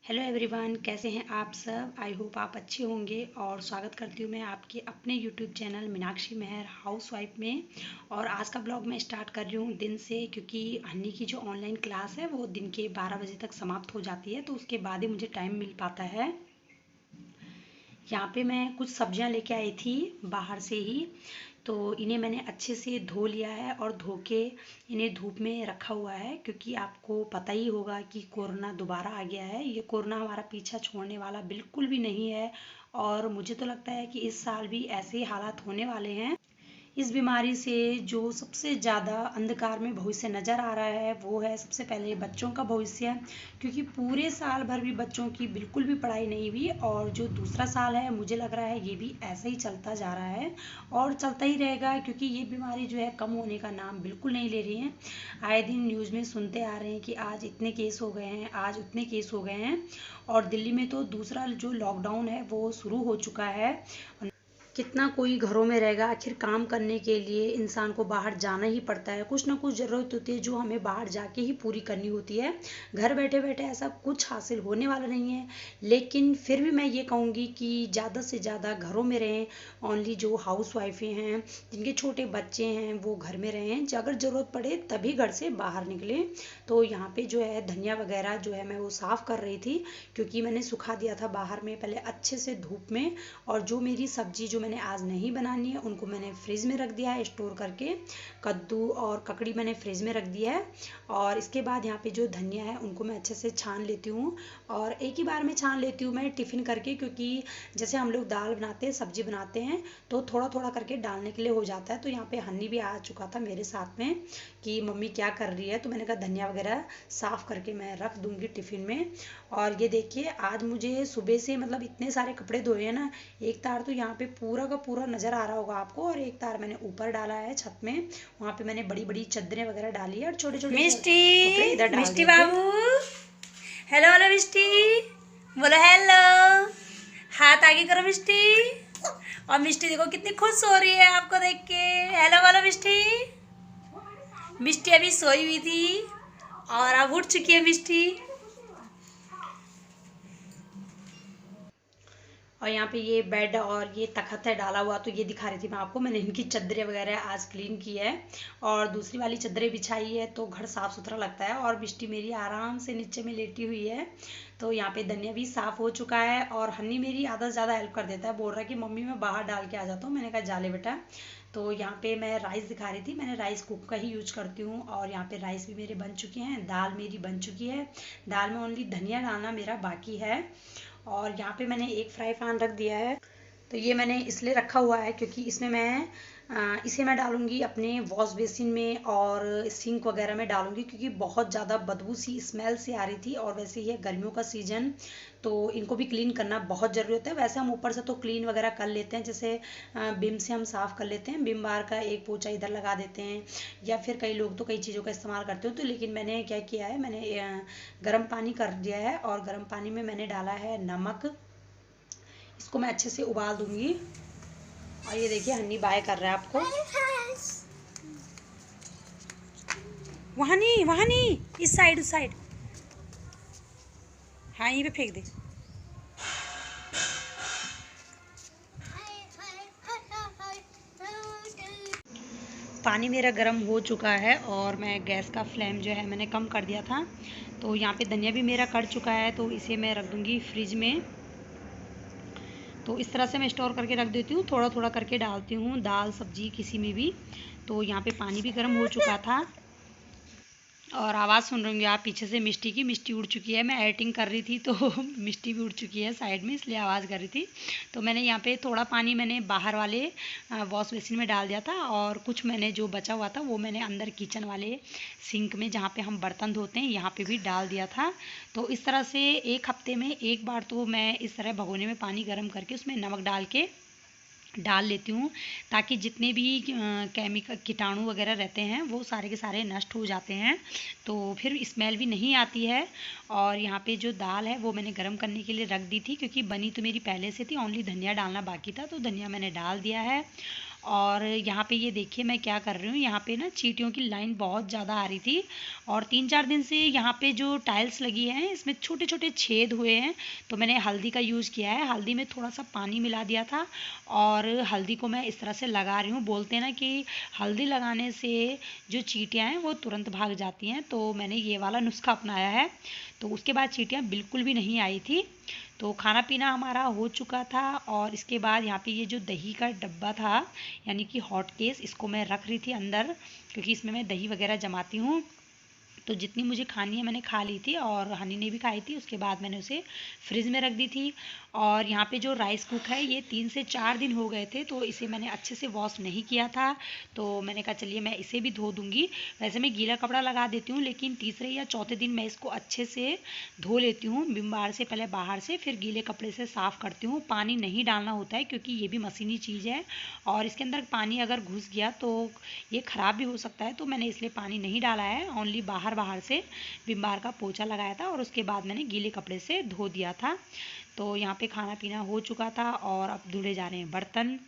Hello everyone, कैसे हैं आप सब। आई होप आप अच्छे होंगे और स्वागत करती हूँ मैं आपके अपने यूट्यूब चैनल मीनाक्षी मेहर हाउसवाइफ में। और आज का ब्लॉग मैं स्टार्ट कर रही हूँ दिन से, क्योंकि हन्नी की जो ऑनलाइन क्लास है वो दिन के 12 बजे तक समाप्त हो जाती है, तो उसके बाद ही मुझे टाइम मिल पाता है। यहाँ पे मैं कुछ सब्जियाँ लेके आई थी बाहर से ही, तो इन्हें मैंने अच्छे से धो लिया है और धो के इन्हें धूप में रखा हुआ है, क्योंकि आपको पता ही होगा कि कोरोना दोबारा आ गया है। ये कोरोना हमारा पीछा छोड़ने वाला बिल्कुल भी नहीं है और मुझे तो लगता है कि इस साल भी ऐसे ही हालात होने वाले हैं। इस बीमारी से जो सबसे ज़्यादा अंधकार में भविष्य नज़र आ रहा है वो है सबसे पहले बच्चों का भविष्य, क्योंकि पूरे साल भर भी बच्चों की बिल्कुल भी पढ़ाई नहीं हुई और जो दूसरा साल है मुझे लग रहा है ये भी ऐसा ही चलता जा रहा है और चलता ही रहेगा, क्योंकि ये बीमारी जो है कम होने का नाम बिल्कुल नहीं ले रही है। आए दिन न्यूज़ में सुनते आ रहे हैं कि आज इतने केस हो गए हैं, आज उतने केस हो गए हैं। और दिल्ली में तो दूसरा जो लॉकडाउन है वो शुरू हो चुका है। कितना कोई घरों में रहेगा, आखिर काम करने के लिए इंसान को बाहर जाना ही पड़ता है। कुछ ना कुछ ज़रूरत होती है जो हमें बाहर जाके ही पूरी करनी होती है। घर बैठे बैठे ऐसा कुछ हासिल होने वाला नहीं है, लेकिन फिर भी मैं ये कहूँगी कि ज़्यादा से ज़्यादा घरों में रहें। ओनली जो हाउस वाइफें हैं, जिनके छोटे बच्चे हैं, वो घर में रहें। अगर ज़रूरत पड़े तभी घर से बाहर निकलें। तो यहाँ पे जो है धनिया वगैरह जो है मैं वो साफ़ कर रही थी, क्योंकि मैंने सुखा दिया था बाहर में पहले अच्छे से धूप में। और जो मेरी सब्जी जो मैंने आज नहीं बनानी है उनको मैंने फ्रिज में रख दिया है स्टोर करके। कद्दू और ककड़ी मैंने फ्रिज में रख दिया है। और इसके बाद यहाँ पे जो धनिया है उनको मैं अच्छे से छान लेती हूँ, और एक ही बार में छान लेती हूँ मैं टिफ़िन करके, क्योंकि जैसे हम लोग दाल बनाते हैं, सब्जी बनाते हैं, तो थोड़ा थोड़ा करके डालने के लिए हो जाता है। तो यहाँ पे हन्नी भी आ चुका था मेरे साथ में कि मम्मी क्या कर रही है, तो मैंने कहा धनिया वगैरह साफ़ करके मैं रख दूँगी टिफ़िन में। और ये देखिए आज मुझे सुबह से मतलब इतने सारे कपड़े धोए हैं ना। एक तार तो यहाँ पे पूरा का पूरा नज़र आ रहा होगा आपको, और एक तार मैंने ऊपर डाला है छत में। वहाँ पे मैंने बड़ी बड़ी चादरें वगैरह डाली है और छोटे छोटे कपड़े इधर डाल मिष्टी दिए थे। बाबू, हेलो हेलो मिष्टी, बोलो हेलो, हाथ आगे करो मिष्टी। और मिष्टी देखो कितनी खुश हो रही है आपको देख के। हेलो बोलो मिष्टी। मिष्टी अभी सोई हुई थी और अब उठ चुकी है मिष्टी। और यहाँ पे ये बेड और ये तखत है डाला हुआ, तो ये दिखा रही थी मैं आपको। मैंने इनकी चादरें वगैरह आज क्लीन की है और दूसरी वाली चादरें बिछाई है, तो घर साफ सुथरा लगता है। और मिष्टी मेरी आराम से नीचे में लेटी हुई है। तो यहाँ पे धनिया भी साफ हो चुका है और हन्नी मेरी आधा से ज़्यादा हेल्प कर देता है, बोल रहा है कि मम्मी मैं बाहर डाल के आ जाता हूँ। मैंने कहा जा ले बेटा। तो यहाँ पे मैं राइस दिखा रही थी, मैंने राइस कुक का ही यूज करती हूँ। और यहाँ पे राइस भी मेरे बन चुके हैं, दाल मेरी बन चुकी है। दाल में ओनली धनिया डालना मेरा बाकी है। और यहाँ पे मैंने एक फ्राई पैन रख दिया है। तो ये मैंने इसलिए रखा हुआ है क्योंकि इसमें मैं इसे मैं डालूंगी अपने वॉश बेसिन में और सिंक वगैरह में डालूंगी, क्योंकि बहुत ज़्यादा बदबू सी स्मेल सी आ रही थी। और वैसे ही है गर्मियों का सीज़न, तो इनको भी क्लीन करना बहुत ज़रूरी होता है। वैसे हम ऊपर से तो क्लीन वगैरह कर लेते हैं, जैसे बिम से हम साफ़ कर लेते हैं, बिम बार का एक पोंछा इधर लगा देते हैं, या फिर कई लोग तो कई चीज़ों का इस्तेमाल करते हो। तो लेकिन मैंने क्या किया है, मैंने गर्म पानी कर दिया है और गर्म पानी में मैंने डाला है नमक। इसको मैं अच्छे से उबाल दूंगी। और ये देखिए हन्नी बाय कर रहा है आपको। वहाँ नहीं, इस साइड उस साइड। हाँ यहीं पे फेंक दे। पानी मेरा गर्म हो चुका है और मैं गैस का फ्लेम जो है मैंने कम कर दिया था। तो यहाँ पे धनिया भी मेरा कट चुका है, तो इसे मैं रख दूँगी फ्रिज में। तो इस तरह से मैं स्टोर करके रख देती हूँ, थोड़ा थोड़ा करके डालती हूँ दाल सब्जी किसी में भी। तो यहाँ पे पानी भी गर्म हो चुका था। और आवाज़ सुन रहे होंगे आप पीछे से मिष्टी की। मिष्टी उड़ चुकी है, मैं एडिटिंग कर रही थी तो मिष्टी भी उड़ चुकी है साइड में, इसलिए आवाज़ कर रही थी। तो मैंने यहाँ पे थोड़ा पानी मैंने बाहर वाले वॉश बेसिन में डाल दिया था, और कुछ मैंने जो बचा हुआ था वो मैंने अंदर किचन वाले सिंक में जहाँ पे हम बर्तन धोते हैं यहाँ पे भी डाल दिया था। तो इस तरह से एक हफ्ते में एक बार तो मैं इस तरह भगोने में पानी गर्म करके उसमें नमक डाल के डाल लेती हूँ, ताकि जितने भी केमिकल कीटाणु वगैरह रहते हैं वो सारे के सारे नष्ट हो जाते हैं, तो फिर स्मेल भी नहीं आती है। और यहाँ पे जो दाल है वो मैंने गरम करने के लिए रख दी थी, क्योंकि बनी तो मेरी पहले से थी, ओनली धनिया डालना बाकी था, तो धनिया मैंने डाल दिया है। और यहाँ पे ये देखिए मैं क्या कर रही हूँ, यहाँ पे ना चींटियों की लाइन बहुत ज़्यादा आ रही थी और 3-4 दिन से यहाँ पे जो टाइल्स लगी हैं इसमें छोटे छोटे छेद हुए हैं। तो मैंने हल्दी का यूज़ किया है, हल्दी में थोड़ा सा पानी मिला दिया था और हल्दी को मैं इस तरह से लगा रही हूँ। बोलते हैं ना कि हल्दी लगाने से जो चींटियाँ हैं वो तुरंत भाग जाती हैं, तो मैंने ये वाला नुस्खा अपनाया है। तो उसके बाद चींटियाँ बिल्कुल भी नहीं आई थी। तो खाना पीना हमारा हो चुका था और इसके बाद यहाँ पे ये जो दही का डब्बा था यानी कि हॉट केस, इसको मैं रख रही थी अंदर, क्योंकि इसमें मैं दही वगैरह जमाती हूँ। तो जितनी मुझे खानी है मैंने खा ली थी और हनी ने भी खाई थी। उसके बाद मैंने उसे फ्रिज में रख दी थी। और यहाँ पे जो राइस कुक है ये 3 से 4 दिन हो गए थे, तो इसे मैंने अच्छे से वॉश नहीं किया था। तो मैंने कहा चलिए मैं इसे भी धो दूँगी। वैसे मैं गीला कपड़ा लगा देती हूँ, लेकिन तीसरे या चौथे दिन मैं इसको अच्छे से धो लेती हूँ विम बार से, पहले बाहर से फिर गीले कपड़े से साफ़ करती हूँ। पानी नहीं डालना होता है क्योंकि ये भी मशीनी चीज़ है और इसके अंदर पानी अगर घुस गया तो ये ख़राब भी हो सकता है। तो मैंने इसलिए पानी नहीं डाला है, ओनली बाहर बाहर से विम बार का पोछा लगाया था और उसके बाद मैंने गीले कपड़े से धो दिया था। तो यहाँ पे खाना पीना हो चुका था और अब धुले जा रहे हैं बर्तन।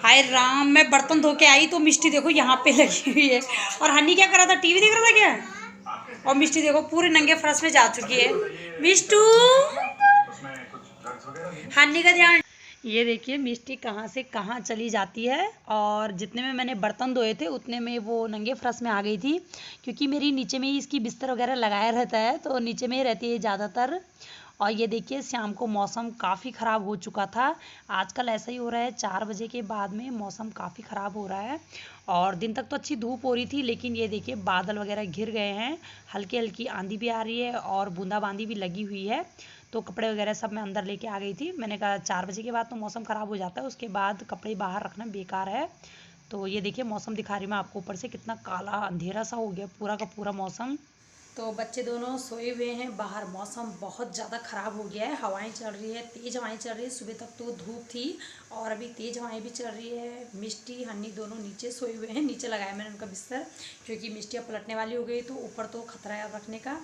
हाय राम, मैं बर्तन धो के आई तो मिष्टी देखो यहाँ पे लगी हुई है। और हनी क्या कर रहा था, टीवी देख रहा था क्या। और मिष्टी देखो पूरे नंगे फर्श में जा चुकी है। मिष्टू, हनी का ध्यान। ये देखिए मिष्टी कहाँ से कहाँ चली जाती है। और जितने में मैंने बर्तन धोए थे उतने में वो नंगे फर्श में आ गई थी, क्योंकि मेरी नीचे में ही इसकी बिस्तर वगैरह लगाया रहता है, तो नीचे में ही रहती है ज़्यादातर। और ये देखिए शाम को मौसम काफ़ी ख़राब हो चुका था। आजकल ऐसा ही हो रहा है, 4 बजे के बाद में मौसम काफ़ी ख़राब हो रहा है। और दिन तक तो अच्छी धूप हो रही थी, लेकिन ये देखिए बादल वगैरह घिर गए हैं, हल्की हल्की आंधी भी आ रही है और बूंदाबांदी भी लगी हुई है। तो कपड़े वगैरह सब मैं अंदर लेके आ गई थी। मैंने कहा 4 बजे के बाद तो मौसम ख़राब हो जाता है, उसके बाद कपड़े बाहर रखना बेकार है। तो ये देखिए मौसम दिखा रही मैं आपको, ऊपर से कितना काला अंधेरा सा हो गया पूरा का पूरा मौसम। तो बच्चे दोनों सोए हुए हैं बाहर, मौसम बहुत ज़्यादा ख़राब हो गया है, हवाएं चल रही है, तेज़ हवाएं चल रही है। सुबह तक तो धूप थी और अभी तेज़ हवाएं भी चल रही है। मिष्टी हनी दोनों नीचे सोए हुए हैं, नीचे लगाया मैंने उनका बिस्तर, क्योंकि मिष्टी अब पलटने वाली हो गई तो ऊपर तो खतरा है रखने का।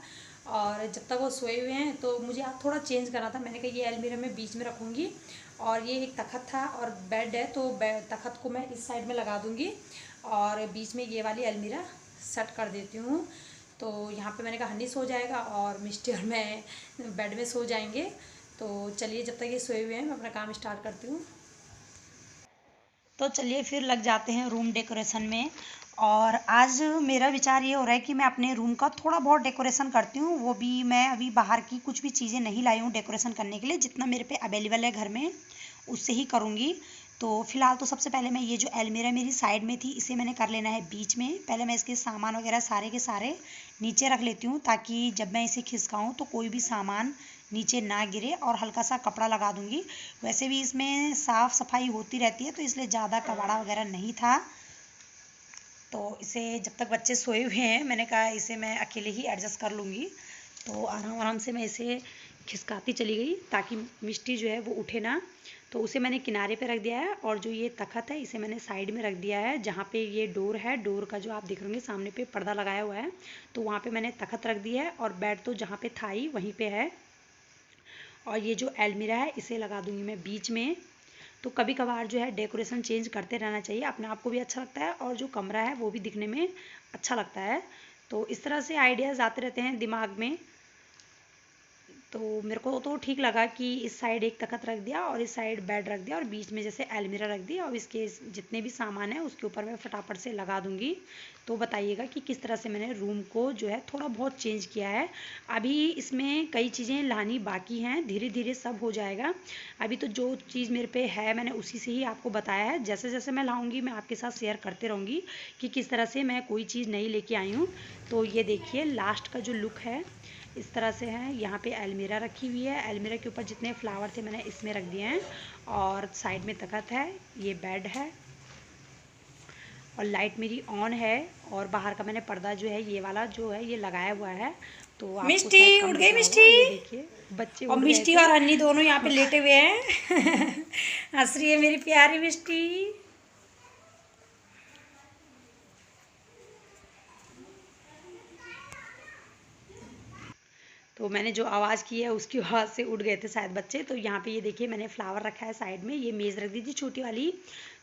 और जब तक वो सोए हुए हैं तो मुझे आज थोड़ा चेंज करना था। मैंने कहा ये अलमीरा में बीच में रखूँगी और ये एक तखत था और बेड है, तो तखत को मैं इस साइड में लगा दूँगी और बीच में ये वाली अलमीरा सेट कर देती हूँ। तो यहाँ पे मैंने कहा हनी सो जाएगा और मिष्टी और मैं बेड में सो जाएंगे। तो चलिए जब तक ये सोए हुए हैं मैं अपना काम स्टार्ट करती हूँ। तो चलिए फिर लग जाते हैं रूम डेकोरेशन में। और आज मेरा विचार ये हो रहा है कि मैं अपने रूम का थोड़ा बहुत डेकोरेशन करती हूँ, वो भी मैं अभी बाहर की कुछ भी चीज़ें नहीं लाई हूँ डेकोरेशन करने के लिए, जितना मेरे पे अवेलेबल है घर में उससे ही करूँगी। तो फिलहाल तो सबसे पहले मैं ये जो अलमीरा मेरी साइड में थी इसे मैंने कर लेना है बीच में। पहले मैं इसके सामान वगैरह सारे के सारे नीचे रख लेती हूँ, ताकि जब मैं इसे खिसकाऊँ तो कोई भी सामान नीचे ना गिरे, और हल्का सा कपड़ा लगा दूँगी। वैसे भी इसमें साफ़ सफाई होती रहती है तो इसलिए ज़्यादा कबाड़ा वगैरह नहीं था। तो इसे जब तक बच्चे सोए हुए हैं मैंने कहा इसे मैं अकेले ही एडजस्ट कर लूँगी। तो आराम आराम से मैं इसे खिसकाती चली गई ताकि मिष्टी जो है वो उठे ना। तो उसे मैंने किनारे पे रख दिया है और जो ये तखत है इसे मैंने साइड में रख दिया है, जहाँ पे ये डोर है, डोर का जो आप देख रहे होंगे सामने पे पर्दा लगाया हुआ है, तो वहाँ पे मैंने तखत रख दिया है। और बेड तो जहाँ पे था ही वहीं पे है। और ये जो अलमीरा है इसे लगा दूँगी मैं बीच में। तो कभी कभार जो है डेकोरेशन चेंज करते रहना चाहिए, अपने आप को भी अच्छा लगता है और जो कमरा है वो भी दिखने में अच्छा लगता है। तो इस तरह से आइडियाज़ आते रहते हैं दिमाग में। तो मेरे को तो ठीक लगा कि इस साइड एक तखत रख दिया और इस साइड बेड रख दिया और बीच में जैसे अलमीरा रख दी और इसके जितने भी सामान है उसके ऊपर मैं फटाफट से लगा दूंगी। तो बताइएगा कि किस तरह से मैंने रूम को जो है थोड़ा बहुत चेंज किया है। अभी इसमें कई चीज़ें लानी बाकी हैं, धीरे धीरे सब हो जाएगा। अभी तो जो चीज़ मेरे पे है मैंने उसी से ही आपको बताया है, जैसे जैसे मैं लाऊंगी मैं आपके साथ शेयर करते रहूँगी कि किस तरह से मैं कोई चीज़ नई लेके आई हूँ। तो ये देखिए लास्ट का जो लुक है इस तरह से है। यहाँ पे अलमीरा रखी हुई है, अलमीरा के ऊपर जितने फ्लावर थे मैंने इसमें रख दिए हैं और साइड में तखत है, ये बेड है और लाइट मेरी ऑन है और बाहर का मैंने पर्दा जो है ये वाला जो है ये लगाया हुआ है। तो आपको मिष्टी शायद कम उठ दिख गई रहा होगा, मिष्टी। ये देखिए बच्चे और उठ गए मिष्टी थे। और अन्नी दोनों यहाँ पे लेटे हुए हैं। हंस रही है मेरी प्यारी मिष्टी। तो मैंने जो आवाज़ की है उसकी आवाज़ से उठ गए थे शायद बच्चे। तो यहाँ पे ये देखिए मैंने फ्लावर रखा है साइड में, ये मेज़ रख दी थी छोटी वाली,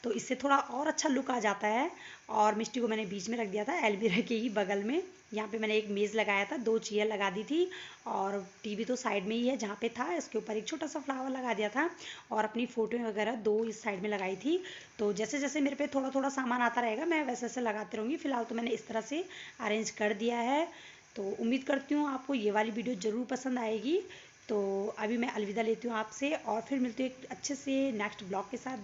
तो इससे थोड़ा और अच्छा लुक आ जाता है। और मिष्टी को मैंने बीच में रख दिया था अलमीरा के ही बगल में। यहाँ पे मैंने एक मेज़ लगाया था, 2 चेयर लगा दी थी और टीवी तो साइड में ही है जहाँ पे था, इसके ऊपर एक छोटा सा फ्लावर लगा दिया था और अपनी फ़ोटो वगैरह 2 इस साइड में लगाई थी। तो जैसे जैसे मेरे पे थोड़ा थोड़ा सामान आता रहेगा मैं वैसे वैसे लगाती रहूँगी। फ़िलहाल तो मैंने इस तरह से अरेंज कर दिया है। तो उम्मीद करती हूँ आपको ये वाली वीडियो ज़रूर पसंद आएगी। तो अभी मैं अलविदा लेती हूँ आपसे और फिर मिलती हूँ एक अच्छे से नेक्स्ट ब्लॉग के साथ।